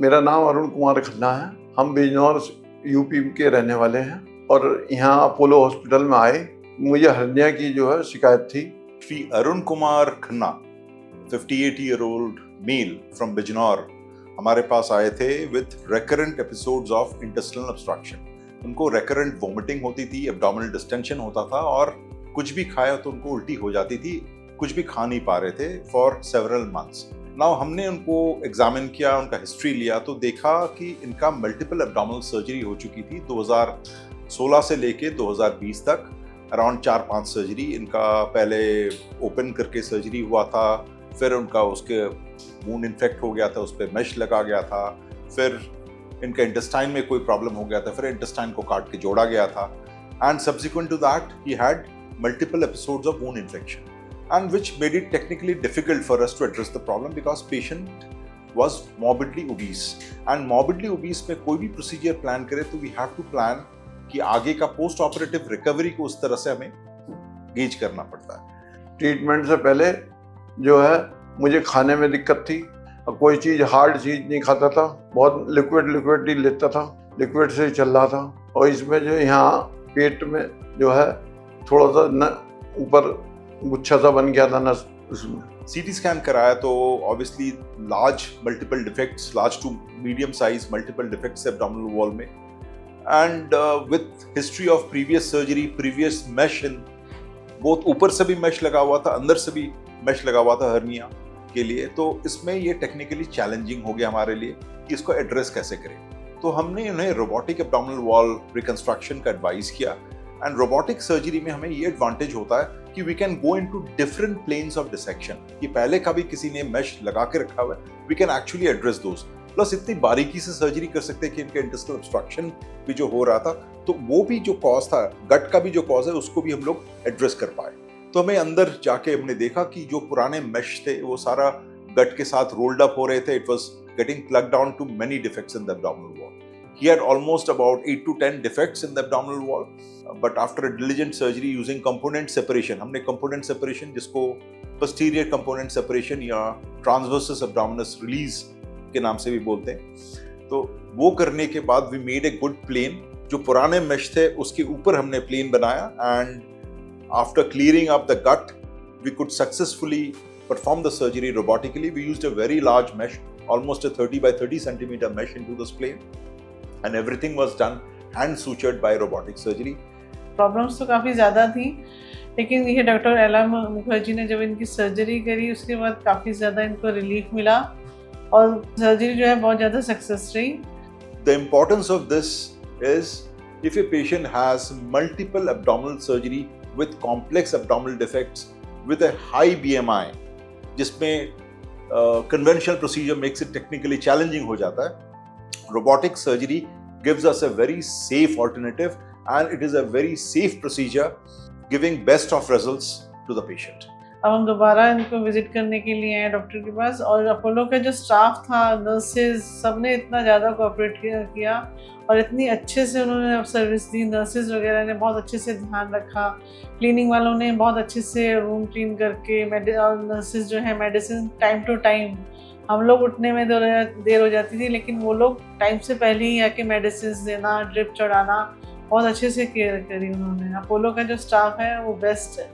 मेरा नाम अरुण कुमार खन्ना है। हम बिजनौर यूपी के रहने वाले हैं और यहाँ अपोलो हॉस्पिटल में आए। मुझे हर्निया की जो है शिकायत थी। Shri Arun Kumar Khanna 58-year-old male from Bijnor हमारे पास आए थे with recurrent episodes of intestinal obstruction. उनको रेकरेंट वोमिटिंग होती थी, एब्डोमिनल डिस्टेंशन होता था और कुछ भी खाया तो उनको उल्टी हो जाती थी, कुछ भी खा नहीं पा रहे थे फॉर सेवरल मंथ्स। नाउ हमने उनको एग्जामिन किया, उनका हिस्ट्री लिया तो देखा कि इनका मल्टीपल एब्डोमिनल सर्जरी हो चुकी थी 2016 से लेके 2020 तक। अराउंड 4-5 सर्जरी इनका पहले ओपन करके सर्जरी हुआ था, फिर उनका उसके वूंड इन्फेक्ट हो गया था, उस पर मेश लगा गया था, फिर इनका इंटेस्टाइन में कोई प्रॉब्लम हो गया था, फिर इंटेस्टाइन को काट के जोड़ा गया था and subsequent to that he had multiple episodes of wound infection and which made it technically difficult for us to address the problem because patient was morbidly obese and morbidly obese में कोई भी procedure plan करे तो we have to plan कि आगे का post operative recovery को उस तरह से हमें गेज करना पड़ता है। ट्रीटमेंट से पहले जो है मुझे खाने में दिक्कत थी, कोई चीज़ हार्ड चीज़ नहीं खाता था, बहुत लिक्विड ही लेता था, लिक्विड से ही चल रहा था। और इसमें जो यहाँ पेट में जो है थोड़ा सा न ऊपर गुच्छा सा बन गया था ना, उसमें सीटी स्कैन कराया तो obviously large multiple defects, large to medium size multiple defects abdominal wall में and with history of previous surgery, previous mesh in both, ऊपर से भी मेश लगा हुआ था, अंदर से भी मेश लगा हुआ था हर्निया के लिए। तो इसमें ये टेक्निकली चैलेंजिंग हो गया हमारे लिए कि इसको एड्रेस कैसे करें। तो हमने उन्हें रोबोटिक एब्डोमिनल वॉल रिकंस्ट्रक्शन का एडवाइस किया एंड रोबोटिक सर्जरी में हमें ये एडवांटेज होता है कि we can go into different planes of dissection. कि पहले का भी किसी ने मेश लगा के रखा हुआ है, we can actually address those, plus इतनी बारीकी से सर्जरी कर सकते हैं कि इनके इंटेस्टिनल ऑब्स्ट्रक्शन भी जो हो रहा था तो वो भी जो कॉज था, गट का भी जो कॉज है, उसको भी हम लोग एड्रेस कर पाए। तो हमें अंदर जाके हमने देखा कि जो पुराने मेश थे वो सारा गट के साथ रोल्ड अप हो रहे थे। It was getting plug down to many defects in the abdominal wall. He had almost about 8 to 10 defects in the abdominal wall, but after a diligent surgery using component separation, हमने component separation जिसको posterior component separation या transversus abdominis release के नाम से भी बोलते हैं, तो वो करने के बाद we made a good plane। जो पुराने mesh थे उसके ऊपर हमने plane बनाया and after clearing up the gut, we could successfully perform the surgery robotically. We used a very large mesh, almost a 30 by 30 centimeter mesh into this plane. And everything was done hand sutured by robotic surgery. Problems तो काफ़ी ज़्यादा थी, लेकिन ये doctor एला मुखर्जी ने जब इनकी सर्जरी करी उसके बाद काफ़ी ज़्यादा इनको रिलीफ मिला और सर्जरी जो है बहुत ज़्यादा सक्सेस रही। The importance of this is if a patient has multiple abdominal surgery with complex abdominal defects with a high BMI, जिसमें conventional procedure makes it technically challenging हो जाता है, robotic surgery gives us a very safe alternative and it is a very safe procedure giving best of results to the patient. अब हम दोबारा इनको visit करने के लिए आए डॉक्टर के पास और अपोलो का जो स्टाफ था, नर्सेज, सबने इतना ज़्यादा कोऑपरेट किया और इतनी अच्छे से उन्होंने सर्विस दी। नर्सेज वगैरह ने बहुत अच्छे से ध्यान रखा, क्लीनिंग वालों ने बहुत अच्छे से रूम क्लीन करके, और नर्सेज जो है मेडिसिन टाइम टू टाइम, हम लोग उठने में देर हो जाती थी लेकिन वो लोग टाइम से पहले ही आके मेडिसिन देना, ड्रिप चढ़ाना, बहुत अच्छे से केयर करी उन्होंने। अपोलो का जो स्टाफ है वो बेस्ट है।